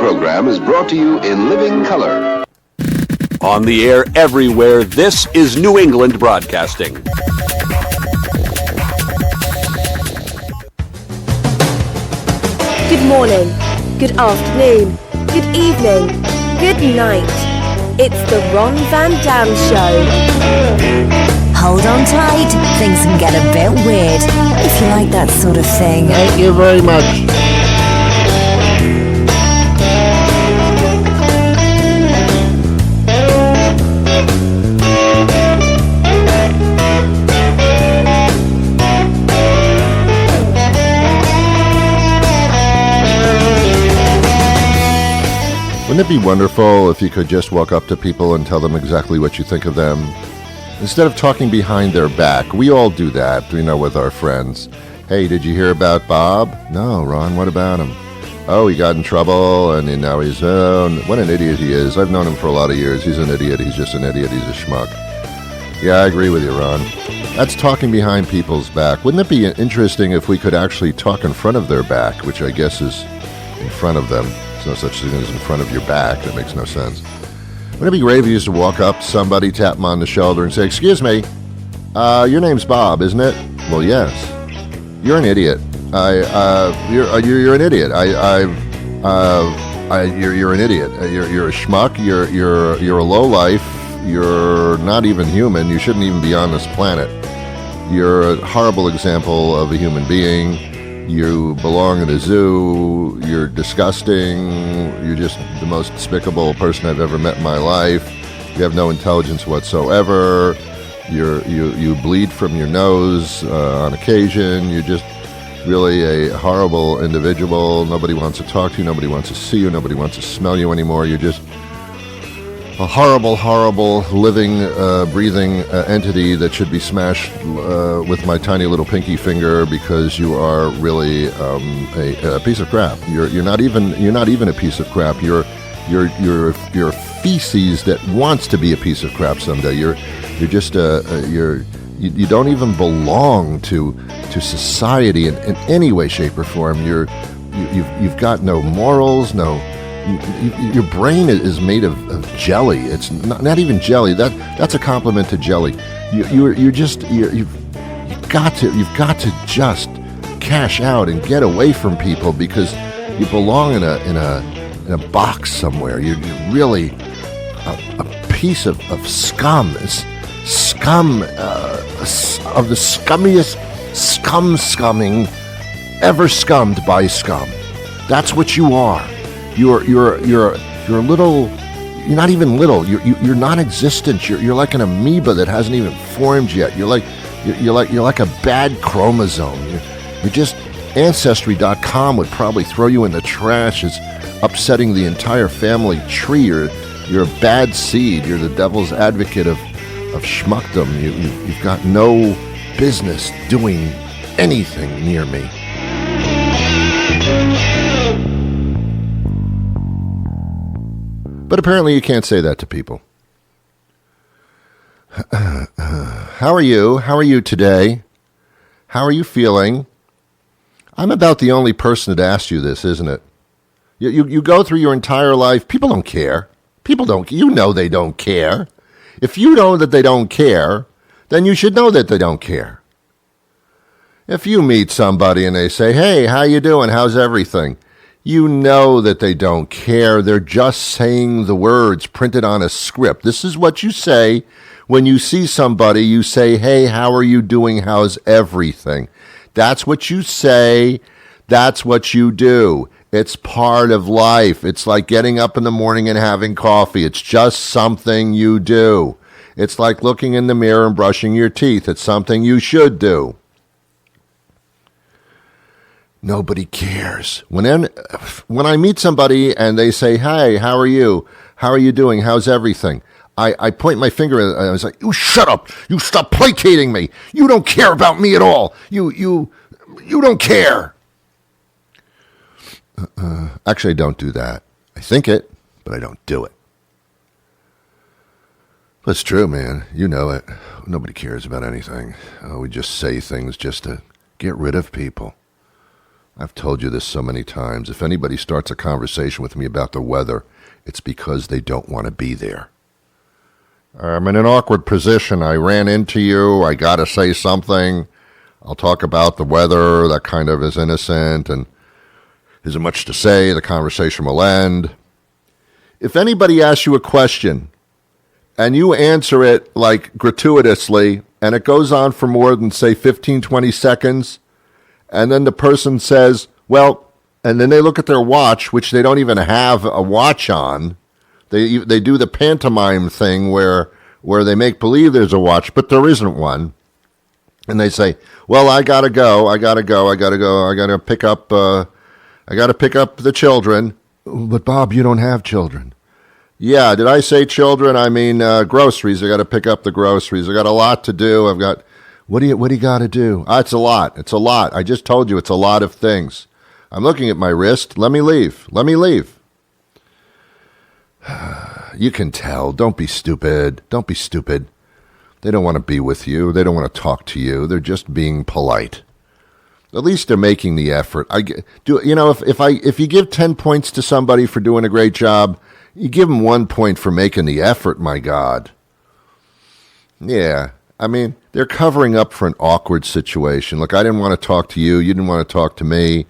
program is brought to you in living color. On the air everywhere, this is New England Broadcasting. Good morning, good afternoon, good evening, good night. It's the Ron Van Dam Show. Hold on tight, things can get a bit weird, if you like that sort of thing. Thank you very much. Wouldn't it be wonderful if you could just walk up to people and tell them exactly what you think of them? Instead of talking behind their back. We all do that, with our friends. Hey, did you hear about Bob? No, Ron, what about him? Oh, he got in trouble, and now he's... what an idiot he is. I've known him for a lot of years. He's an idiot. He's just an idiot. He's a schmuck. Yeah, I agree with you, Ron. That's talking behind people's back. Wouldn't it be interesting if we could actually talk in front of their back, which I guess is in front of them? There's no such thing as in front of your back. That makes no sense. Wouldn't it be great if you used to walk up to somebody, tap them on the shoulder, and say, "Excuse me, your name's Bob, isn't it?" "Well, yes." "You're an idiot. You're an idiot. You're an idiot. You're a schmuck. You're a lowlife. You're not even human. You shouldn't even be on this planet. You're a horrible example of a human being. You belong in a zoo. You're disgusting. You're just the most despicable person I've ever met in my life. You have no intelligence whatsoever. You bleed from your nose on occasion. You're just really a horrible individual. Nobody wants to talk to you. Nobody wants to see you. Nobody wants to smell you anymore. You're just a horrible, horrible, living, breathing entity that should be smashed with my tiny little pinky finger because you are really a piece of crap. You're not even a piece of crap. You're feces that wants to be a piece of crap someday. You don't even belong to society in any way, shape, or form. You've got no morals, your brain is made of jelly. It's not even jelly. That's a compliment to jelly. You've got to just cash out and get away from people because you belong in a box somewhere. You're really a piece of scum. Scum of the scummiest scumming ever scummed by scum. That's what you are. You're a little. You're not even little. You're non-existent. You're like an amoeba that hasn't even formed yet. You're like a bad chromosome. You're just Ancestry.com would probably throw you in the trash as upsetting the entire family tree. You're a bad seed. You're the devil's advocate of schmuckdom. You've got no business doing anything near me. But apparently you can't say that to people. How are you? How are you today? How are you feeling? I'm about the only person that asked you this, isn't it? You go through your entire life. People don't care. People don't. You know they don't care. If you know that they don't care, then you should know that they don't care. If you meet somebody and they say, "Hey, how you doing? How's everything?" You know that they don't care. They're just saying the words printed on a script. This is what you say when you see somebody. You say, "Hey, how are you doing? How's everything?" That's what you say. That's what you do. It's part of life. It's like getting up in the morning and having coffee. It's just something you do. It's like looking in the mirror and brushing your teeth. It's something you should do. Nobody cares. When I meet somebody and they say, "Hey, how are you? How are you doing? How's everything?" I point my finger and I was like, "You shut up. You stop placating me. You don't care about me at all. You don't care." Actually, I don't do that. I think it, but I don't do it. That's true, man. You know it. Nobody cares about anything. We just say things just to get rid of people. I've told you this so many times. If anybody starts a conversation with me about the weather, it's because they don't want to be there. I'm in an awkward position. I ran into you. I got to say something. I'll talk about the weather. That kind of is innocent and isn't much to say. The conversation will end. If anybody asks you a question and you answer it like gratuitously and it goes on for more than, say, 15, 20 seconds, and then the person says, well, and then they look at their watch, which they don't even have a watch on. They do the pantomime thing where they make believe there's a watch, but there isn't one. And they say, well, I got to pick up the children. But Bob, you don't have children. Yeah, did I say children? I mean groceries. I got to pick up the groceries. I got a lot to do. I've got, what do you got to do? It's a lot. It's a lot. I just told you it's a lot of things. I'm looking at my wrist. Let me leave. You can tell. Don't be stupid. They don't want to be with you. They don't want to talk to you. They're just being polite. At least they're making the effort. If you give 10 points to somebody for doing a great job, you give them 1 point for making the effort, my God. Yeah, I mean, they're covering up for an awkward situation. Look, I didn't want to talk to you. You didn't want to talk to me.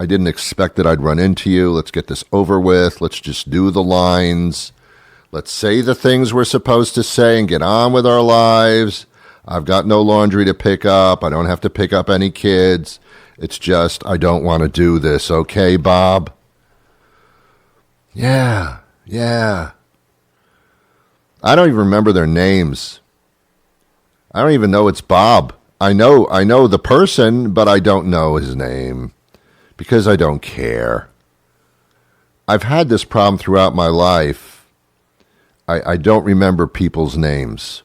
I didn't expect that I'd run into you. Let's get this over with. Let's just do the lines. Let's say the things we're supposed to say and get on with our lives. I've got no laundry to pick up. I don't have to pick up any kids. It's just, I don't want to do this. Okay, Bob? Yeah. I don't even remember their names. I don't even know it's Bob. I know the person, but I don't know his name because I don't care. I've had this problem throughout my life. I don't remember people's names.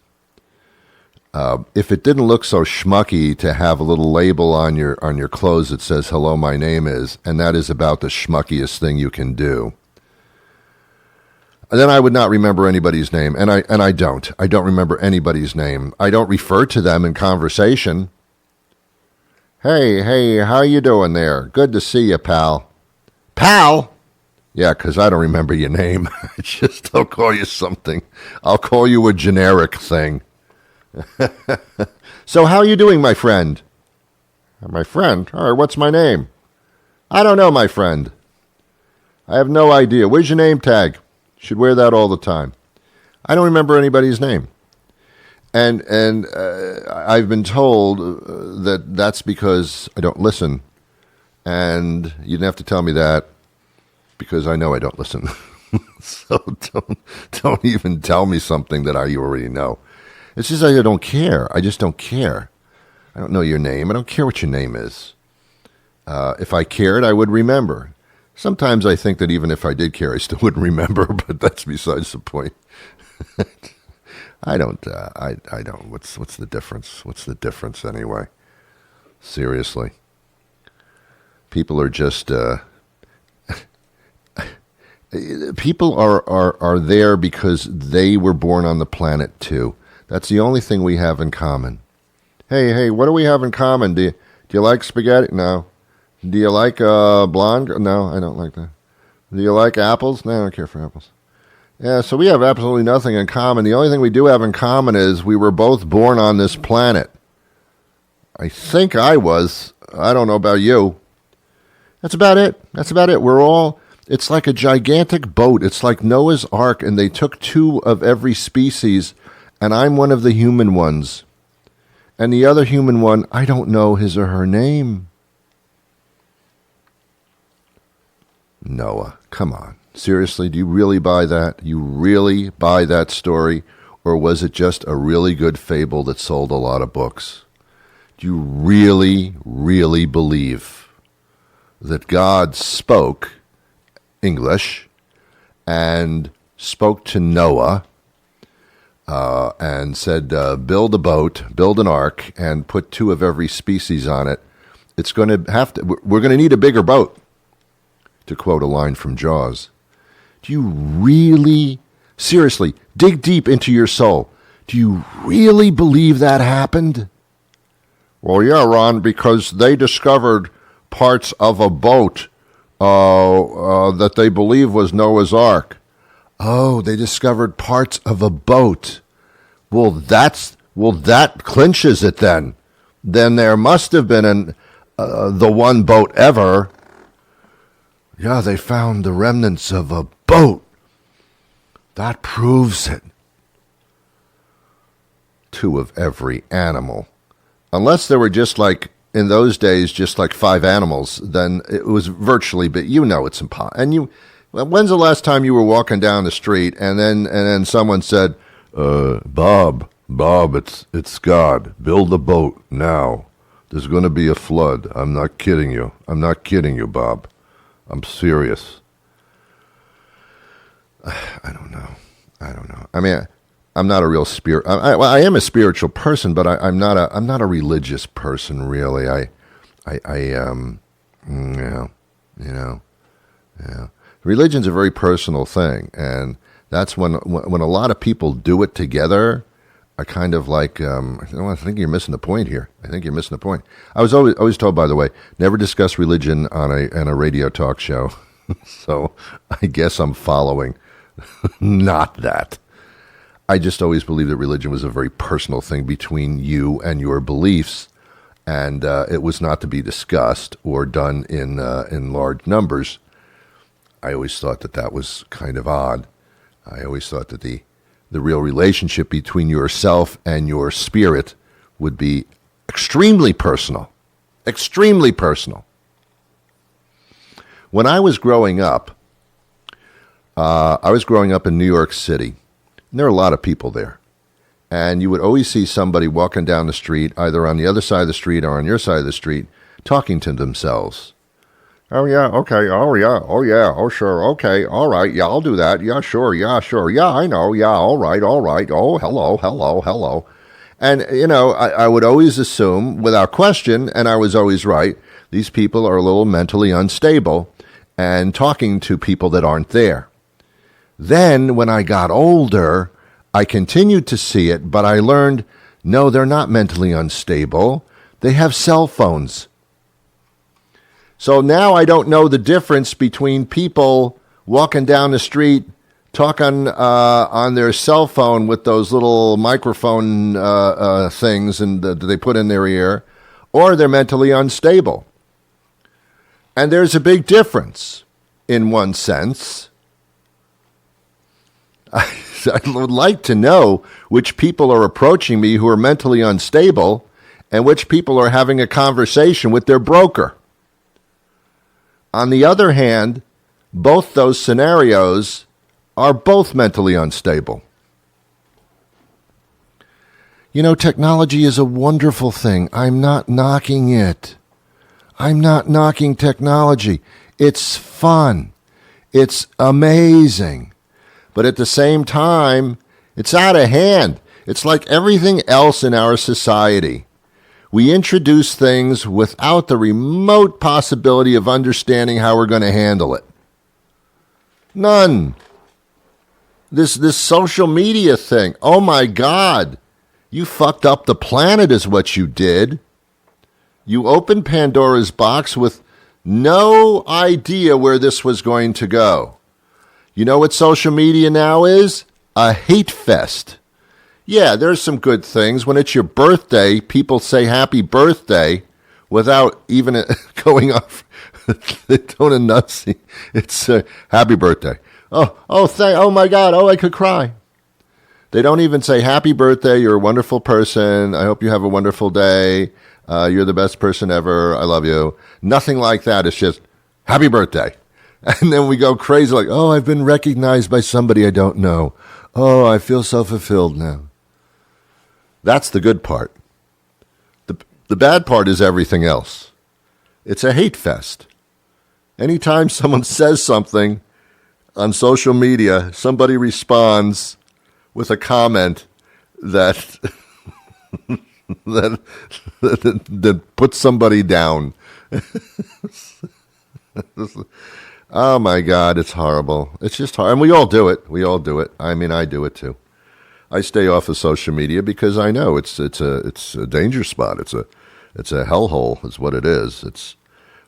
If it didn't look so schmucky to have a little label on your clothes that says, hello, my name is, and that is about the schmuckiest thing you can do, then I would not remember anybody's name, and I don't. I don't remember anybody's name. I don't refer to them in conversation. Hey, how you doing there? Good to see you, pal. Pal? Yeah, because I don't remember your name. I'll call you something. I'll call you a generic thing. So how are you doing, my friend? My friend? All right, what's my name? I don't know, my friend. I have no idea. Where's your name tag? Should wear that all the time. I don't remember anybody's name. And I've been told that that's because I don't listen. And you didn't have to tell me that because I know I don't listen. So don't even tell me something that you already know. It's just I don't care. I just don't care. I don't know your name. I don't care what your name is. If I cared, I would remember. Sometimes I think that even if I did care, I still wouldn't remember, but that's besides the point. I don't. What's the difference? What's the difference anyway? Seriously. People are just... people are there because they were born on the planet too. That's the only thing we have in common. Hey, what do we have in common? Do you like spaghetti? No. Do you like blonde? No, I don't like that. Do you like apples? No, I don't care for apples. Yeah, so we have absolutely nothing in common. The only thing we do have in common is we were both born on this planet. I think I was. I don't know about you. That's about it. It's like a gigantic boat. It's like Noah's Ark, and they took 2 of every species, and I'm one of the human ones. And the other human one, I don't know his or her name. Noah, come on. Seriously, do you really buy that? You really buy that story? Or was it just a really good fable that sold a lot of books? Do you really, really believe that God spoke English and spoke to Noah and said, build a boat, build an ark, and put 2 of every species on it? We're going to need a bigger boat, to quote a line from Jaws. Do you really, seriously, dig deep into your soul, do you really believe that happened? Well, yeah, Ron, because they discovered parts of a boat that they believe was Noah's Ark. Oh, they discovered parts of a boat. Well, that clinches it then. Then there must have been the one boat ever. Yeah, they found the remnants of a boat. That proves it. 2 of every animal. Unless there were just like, in those days, just like 5 animals, then it was virtually, but it's impossible. And when's the last time you were walking down the street and then someone said, Bob, it's God. Build a boat now. There's going to be a flood. I'm not kidding you. Bob. I'm serious. I don't know. I mean, I'm not a real spirit. I am a spiritual person, but I'm not a religious person, really. Religion's a very personal thing, and that's when a lot of people do it together. I kind of like. I think you're missing the point here. I was always told, by the way, never discuss religion on a radio talk show. So I guess I'm following. Not that. I just always believed that religion was a very personal thing between you and your beliefs, and it was not to be discussed or done in large numbers. I always thought that was kind of odd. I always thought that the real relationship between yourself and your spirit would be extremely personal. Extremely personal. When I was growing up, in New York City. And there are a lot of people there. And you would always see somebody walking down the street, either on the other side of the street or on your side of the street, talking to themselves. Oh, yeah, okay, oh, yeah, oh, sure, okay, all right, yeah, I'll do that, yeah, sure, yeah, I know, yeah, all right, oh, hello. And, I would always assume, without question, and I was always right, these people are a little mentally unstable and talking to people that aren't there. Then, when I got older, I continued to see it, but I learned, no, they're not mentally unstable. They have cell phones. So now I don't know the difference between people walking down the street, talking on their cell phone with those little microphone things that they put in their ear, or they're mentally unstable. And there's a big difference in one sense. I would like to know which people are approaching me who are mentally unstable and which people are having a conversation with their broker. On the other hand, both those scenarios are both mentally unstable. Technology is a wonderful thing. I'm not knocking it. I'm not knocking technology. It's fun. It's amazing. But at the same time, it's out of hand. It's like everything else in our society. We introduce things without the remote possibility of understanding how we're going to handle it. None. This social media thing, oh my God, you fucked up the planet is what you did. You opened Pandora's box with no idea where this was going to go. You know what social media now is? A hate fest. Yeah, there's some good things. When it's your birthday, people say happy birthday without even going off. They don't enunciate. It's happy birthday. Oh my God. Oh, I could cry. They don't even say happy birthday. You're a wonderful person. I hope you have a wonderful day. You're the best person ever. I love you. Nothing like that. It's just happy birthday. And then we go crazy like, oh, I've been recognized by somebody I don't know. Oh, I feel so fulfilled now. That's the good part. The bad part is everything else. It's a hate fest. Anytime someone says something on social media, somebody responds with a comment that that puts somebody down. Oh my God, it's horrible. It's just hard. And we all do it. I mean, I do it too. I stay off of social media because I know it's a danger spot. It's a hellhole is what it is. It's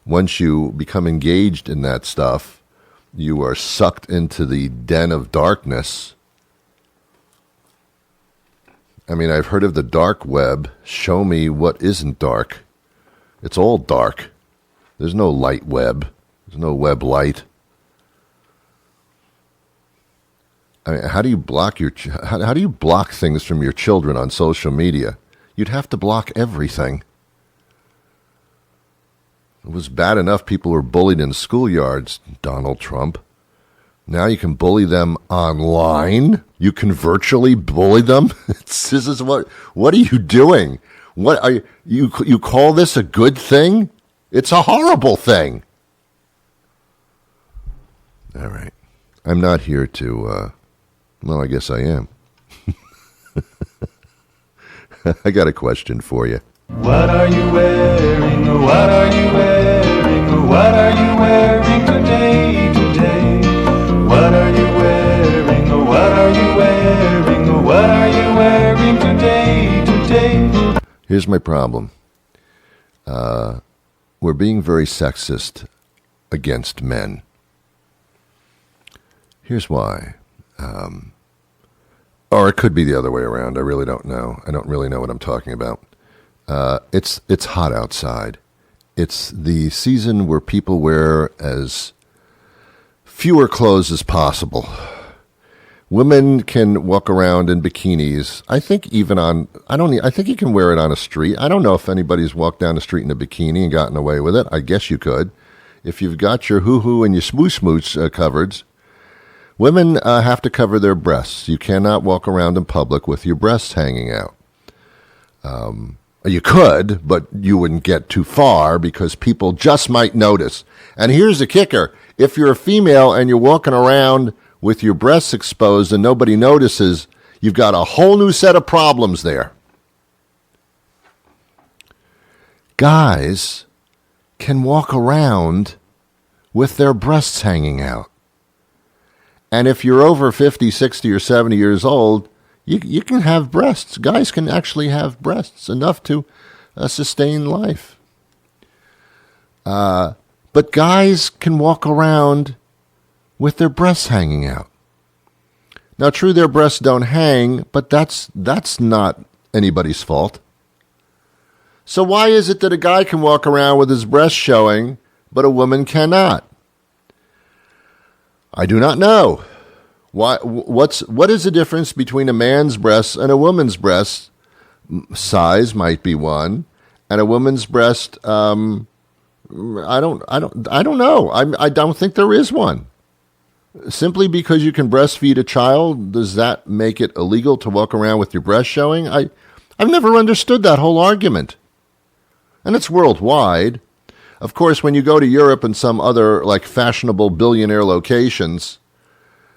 once you become engaged in that stuff, you are sucked into the den of darkness. I mean, I've heard of the dark web. Show me what isn't dark. It's all dark. There's no light web. There's no web light. I mean, how do you block how do you block things from your children on social media? You'd have to block everything. It was bad enough people were bullied in schoolyards, Donald Trump. Now you can bully them online. You can virtually bully them. This is what are you doing? What are you call this a good thing? It's a horrible thing. All right. I'm not here to, well, I guess I am. I got a question for you. What are you wearing? What are you wearing? What are you wearing today? What are you wearing? What are you wearing? What are you wearing today? Here's my problem. We're being very sexist against men. Here's why. Or it could be the other way around. I really don't know. I don't really know what I'm talking about. It's hot outside. It's the season where people wear as fewer clothes as possible. Women can walk around in bikinis. I think I think you can wear it on a street. I don't know if anybody's walked down the street in a bikini and gotten away with it. I guess you could. If you've got your hoo-hoo and your smooch covered. Women have to cover their breasts. You cannot walk around in public with your breasts hanging out. You could, but you wouldn't get too far because people just might notice. And here's the kicker. If you're a female and you're walking around with your breasts exposed and nobody notices, you've got a whole new set of problems there. Guys can walk around with their breasts hanging out. And if you're over 50, 60, or 70 years old, you can have breasts. Guys can actually have breasts, enough to sustain life. But guys can walk around with their breasts hanging out. Now, true, their breasts don't hang, but that's not anybody's fault. So why is it that a guy can walk around with his breasts showing, but a woman cannot? I do not know. What is the difference between a man's breasts and a woman's breasts? Size might be one, and a woman's breast. I don't know. I don't think there is one. Simply because you can breastfeed a child, does that make it illegal to walk around with your breast showing? I've never understood that whole argument, and it's worldwide. Of course, when you go to Europe and some other like fashionable billionaire locations,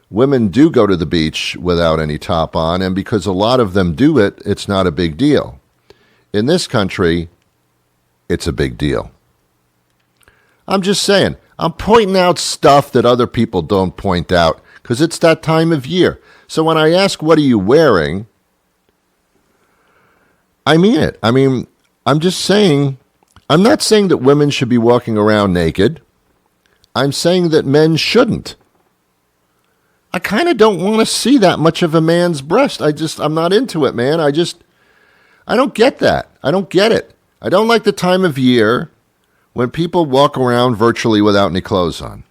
women do go to the beach without any top on, and because a lot of them do it, it's not a big deal. In this country, it's a big deal. I'm just saying, I'm pointing out stuff that other people don't point out, because it's that time of year. So when I ask, what are you wearing? I mean it. I mean, I'm just saying, I'm not saying that women should be walking around naked. I'm saying that men shouldn't. I kind of don't want to see that much of a man's breast. I'm not into it, man. I don't get that. I don't get it. I don't like the time of year when people walk around virtually without any clothes on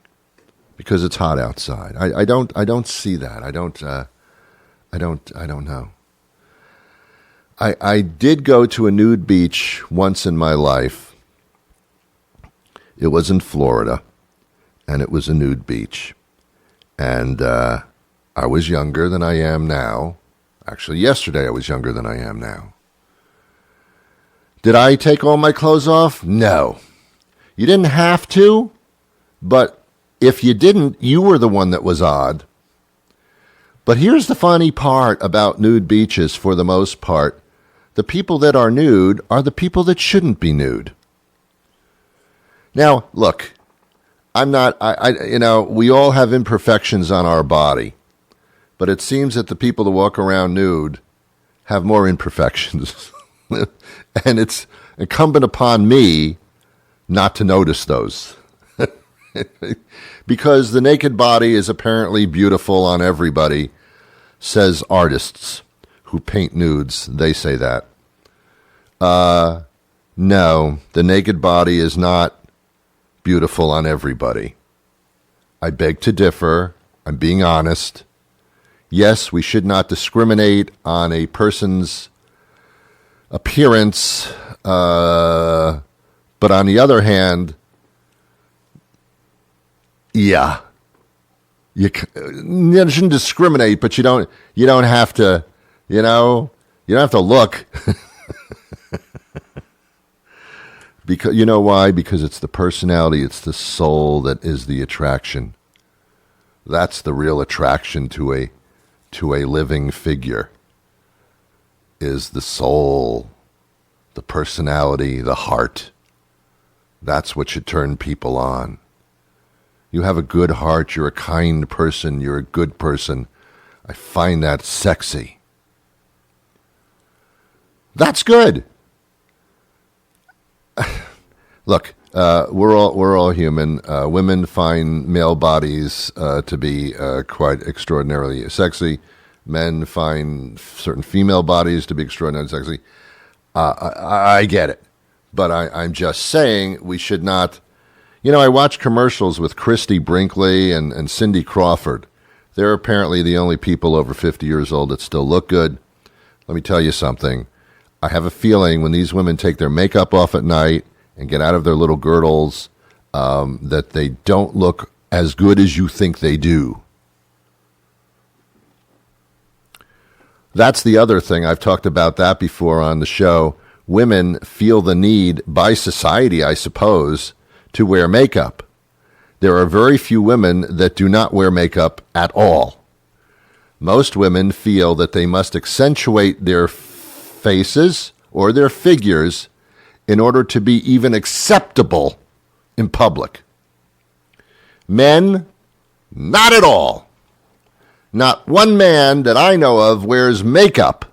because it's hot outside. I don't see that. I don't know. I did go to a nude beach once in my life. It was in Florida, and it was a nude beach. And I was younger than I am now. Actually, yesterday I was younger than I am now. Did I take all my clothes off? No. You didn't have to, but if you didn't, you were the one that was odd. But here's the funny part about nude beaches for the most part. The people that are nude are the people that shouldn't be nude. Now, look. We all have imperfections on our body, but it seems that the people that walk around nude have more imperfections. And it's incumbent upon me not to notice those. Because the naked body is apparently beautiful on everybody, says artists who paint nudes. They say that. No, the naked body is not beautiful on everybody. I beg to differ. I'm being honest. Yes, we should not discriminate on a person's appearance, but on the other hand, yeah, you shouldn't discriminate, but you don't have to, you don't have to look. Because you know why? Because it's the personality, it's the soul that is the attraction. That's the real attraction to a living figure. Is the soul, the personality, the heart. That's what should turn people on. You have a good heart, you're a kind person, you're a good person. I find that sexy. That's good. Look, we're all human. Women find male bodies to be quite extraordinarily sexy. Men find certain female bodies to be extraordinarily sexy. I get it, but I'm just saying we should not. I watch commercials with Christy Brinkley and Cindy Crawford. They're apparently the only people over 50 years old that still look good. Let me tell you something. I have a feeling when these women take their makeup off at night and get out of their little girdles, that they don't look as good as you think they do. That's the other thing. I've talked about that before on the show. Women feel the need by society, I suppose, to wear makeup. There are very few women that do not wear makeup at all. Most women feel that they must accentuate their faces or their figures in order to be even acceptable in public. Men, not at all. Not one man that I know of wears makeup,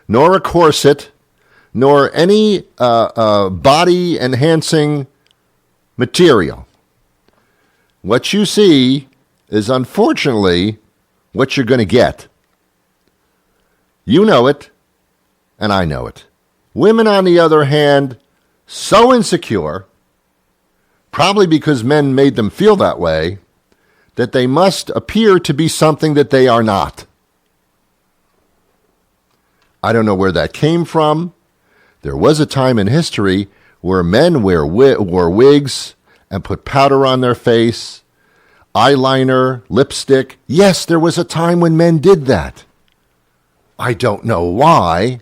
nor a corset, nor any body-enhancing material. What you see is unfortunately what you're going to get. You know it, and I know it. Women, on the other hand, so insecure, probably because men made them feel that way, that they must appear to be something that they are not. I don't know where that came from. There was a time in history where men wore wigs and put powder on their face, eyeliner, lipstick. Yes, there was a time when men did that. I don't know why.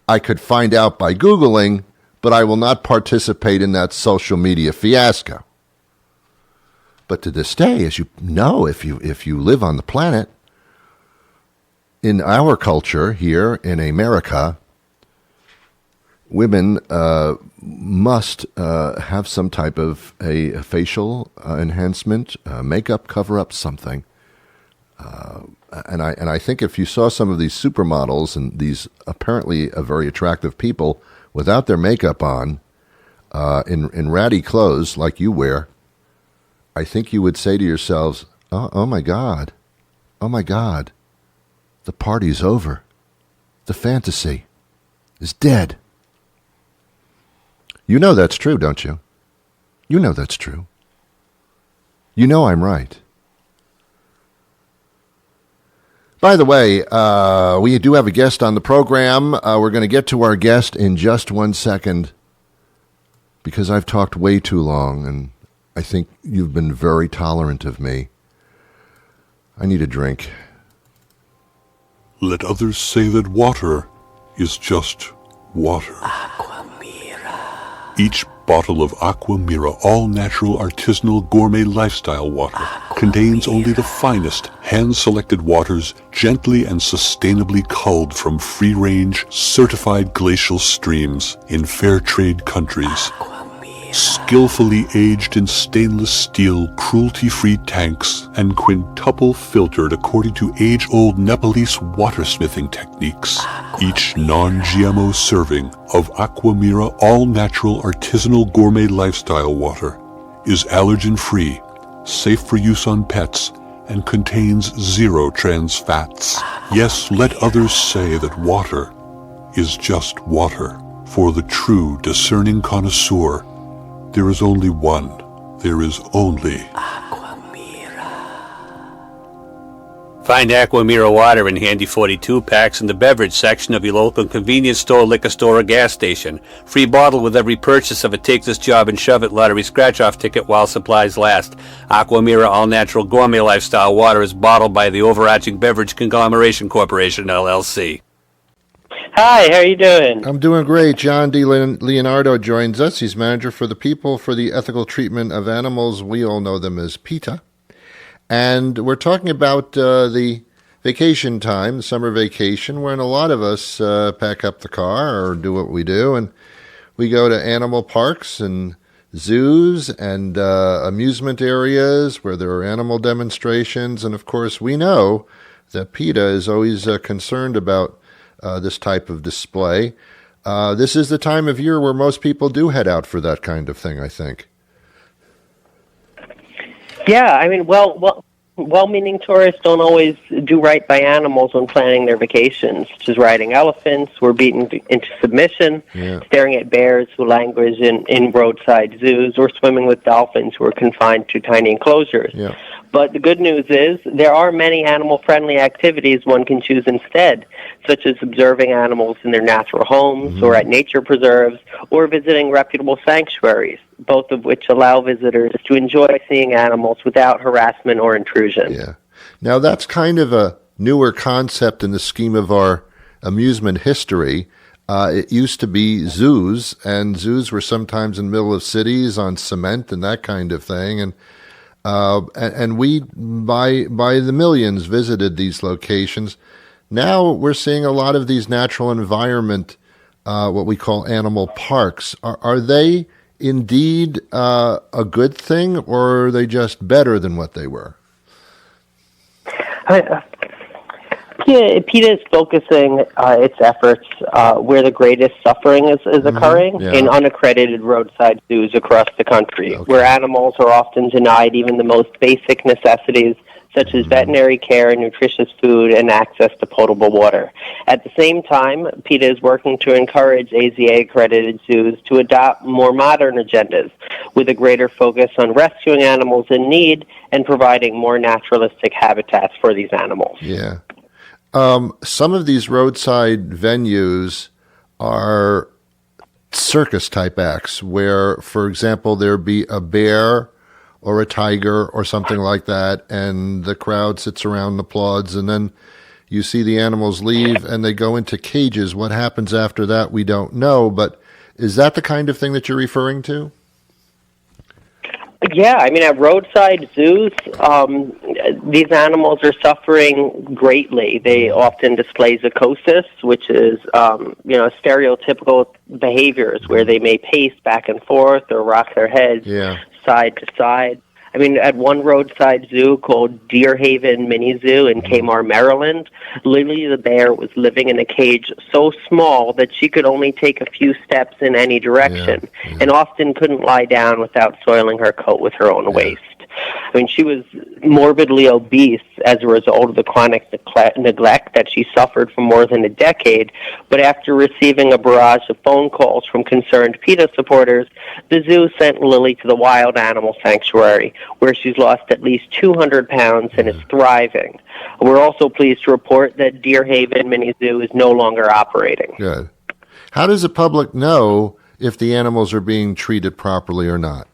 I could find out by Googling, but I will not participate in that social media fiasco. But to this day, as you know, if you live on the planet, in our culture here in America, women must have some type of a facial enhancement, makeup, cover up, something. And I think if you saw some of these supermodels and these apparently very attractive people without their makeup on, in ratty clothes like you wear, I think you would say to yourselves, oh my God, the party's over. The fantasy is dead. You know that's true, don't you? You know that's true. You know I'm right. By the way, we do have a guest on the program. We're going to get to our guest in just 1 second because I've talked way too long, and I think you've been very tolerant of me. I need a drink. Let others say that water is just water. Each bottle of Aqua Mira all-natural artisanal gourmet lifestyle water contains only the finest hand-selected waters gently and sustainably culled from free-range certified glacial streams in fair trade countries. skillfully aged in stainless steel, cruelty-free tanks, and quintuple filtered according to age-old Nepalese watersmithing techniques. Each non-GMO serving of Aquamira all-natural artisanal gourmet lifestyle water is allergen-free, safe for use on pets, and contains 0 trans fats. Yes, let others say that water is just water. For the true discerning connoisseur, there is only one. There is only Find Aquamira water in handy 42 packs in the beverage section of your local convenience store, liquor store, or gas station. Free bottle with every purchase of a Take This Job and Shove It lottery scratch-off ticket while supplies last. Aquamira all-natural gourmet lifestyle water is bottled by the overarching Beverage Conglomeration Corporation, LLC. Hi, how are you doing? I'm doing great. John DiLeonardo joins us. He's manager for the People for the Ethical Treatment of Animals. We all know them as PETA. And we're talking about the vacation time, the summer vacation, when a lot of us pack up the car or do what we do, and we go to animal parks and zoos and amusement areas where there are animal demonstrations. And, of course, we know that PETA is always concerned about this type of display. This is the time of year where most people do head out for that kind of thing, I think. Yeah, I mean, well-meaning tourists don't always do right by animals when planning their vacations, such as riding elephants who are beaten into submission, staring at bears who languish in roadside zoos, or swimming with dolphins who are confined to tiny enclosures. Yeah. But the good news is there are many animal-friendly activities one can choose instead, such as observing animals in their natural homes or at nature preserves, or visiting reputable sanctuaries, both of which allow visitors to enjoy seeing animals without harassment or intrusion. Yeah. Now, that's kind of a newer concept in the scheme of our amusement history. It used to be zoos, and zoos were sometimes in the middle of cities on cement and that kind of thing. And we, by the millions, visited these locations. Now we're seeing a lot of these natural environment, what we call animal parks. Are they indeed a good thing, or are they just better than what they were? PETA is focusing its efforts where the greatest suffering is occurring in unaccredited roadside zoos across the country, where animals are often denied even the most basic necessities, such as veterinary care, nutritious food, and access to potable water. At the same time, PETA is working to encourage AZA-accredited zoos to adopt more modern agendas, with a greater focus on rescuing animals in need and providing more naturalistic habitats for these animals. Yeah. Some of these roadside venues are circus-type acts where, for example, there be a bear or a tiger or something like that, and the crowd sits around and applauds, and then you see the animals leave and they go into cages. What happens after that, we don't know, but is that the kind of thing that you're referring to? Yeah, I mean, at roadside zoos, these animals are suffering greatly. They often display zoochosis, which is, stereotypical behaviors where they may pace back and forth or rock their heads side to side. I mean, at one roadside zoo called Deer Haven Mini Zoo in Kmart, Maryland, Lily the bear was living in a cage so small that she could only take a few steps in any direction and often couldn't lie down without soiling her coat with her own waste. I mean, she was morbidly obese as a result of the chronic neglect that she suffered for more than a decade, but after receiving a barrage of phone calls from concerned PETA supporters, the zoo sent Lily to the Wild Animal Sanctuary, where she's lost at least 200 pounds and is thriving. We're also pleased to report that Deer Haven Mini Zoo is no longer operating. Good. How does the public know if the animals are being treated properly or not?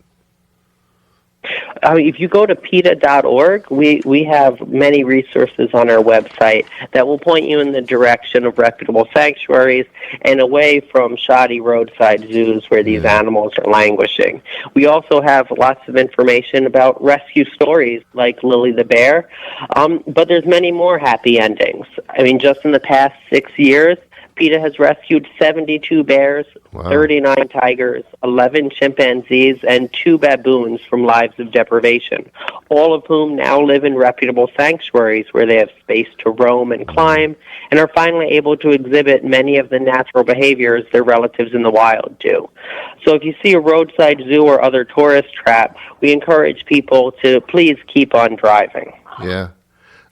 If you go to PETA.org, we have many resources on our website that will point you in the direction of reputable sanctuaries and away from shoddy roadside zoos where these animals are languishing. We also have lots of information about rescue stories like Lily the bear, but there's many more happy endings. I mean, just in the past 6 years, PETA has rescued 72 bears, 39 tigers, 11 chimpanzees, and 2 baboons from lives of deprivation, all of whom now live in reputable sanctuaries where they have space to roam and climb and are finally able to exhibit many of the natural behaviors their relatives in the wild do. So if you see a roadside zoo or other tourist trap, we encourage people to please keep on driving. Yeah.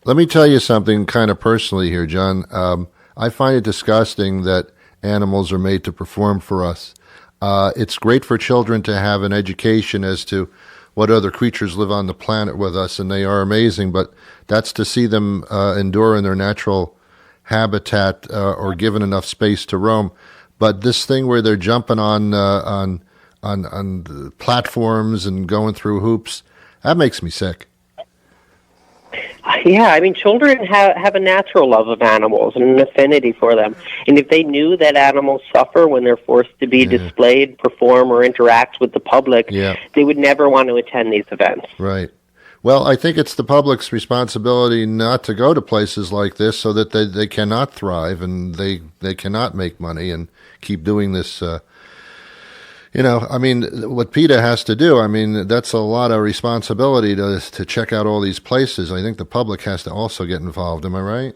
Let me tell you something kind of personally here, John. I find it disgusting that animals are made to perform for us. It's great for children to have an education as to what other creatures live on the planet with us, and they are amazing, but that's to see them endure in their natural habitat or given enough space to roam. But this thing where they're jumping on the platforms and going through hoops, that makes me sick. Yeah, I mean, children have a natural love of animals and an affinity for them. And if they knew that animals suffer when they're forced to be displayed, perform, or interact with the public, they would never want to attend these events. Right. Well, I think it's the public's responsibility not to go to places like this so that they cannot thrive and they cannot make money and keep doing this. I mean, what PETA has to do, I mean, that's a lot of responsibility to check out all these places. I think the public has to also get involved. Am I right?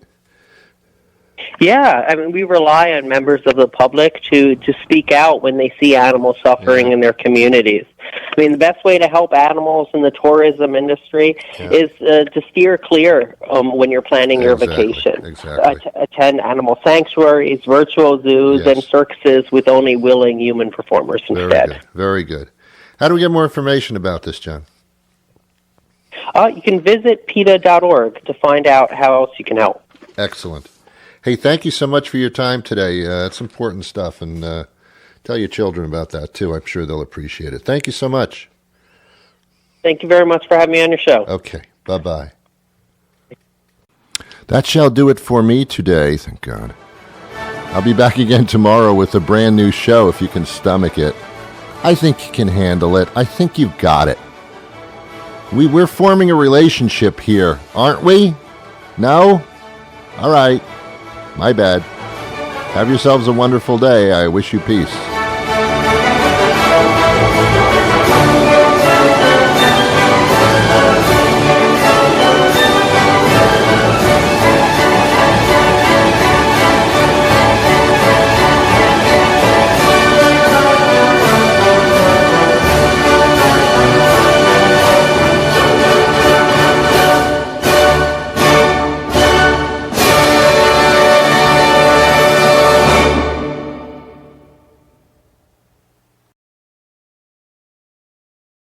Yeah, I mean, we rely on members of the public to speak out when they see animals suffering in their communities. I mean, the best way to help animals in the tourism industry is to steer clear when you're planning your vacation. Exactly. Attend animal sanctuaries, virtual zoos, and circuses with only willing human performers instead. Very good. How do we get more information about this, John? You can visit PETA.org to find out how else you can help. Excellent. Hey, thank you so much for your time today. It's important stuff, and tell your children about that, too. I'm sure they'll appreciate it. Thank you so much. Thank you very much for having me on your show. Okay, bye-bye. That shall do it for me today, thank God. I'll be back again tomorrow with a brand new show if you can stomach it. I think you can handle it. I think you've got it. We're forming a relationship here, aren't we? No? All right. My bad. Have yourselves a wonderful day. I wish you peace.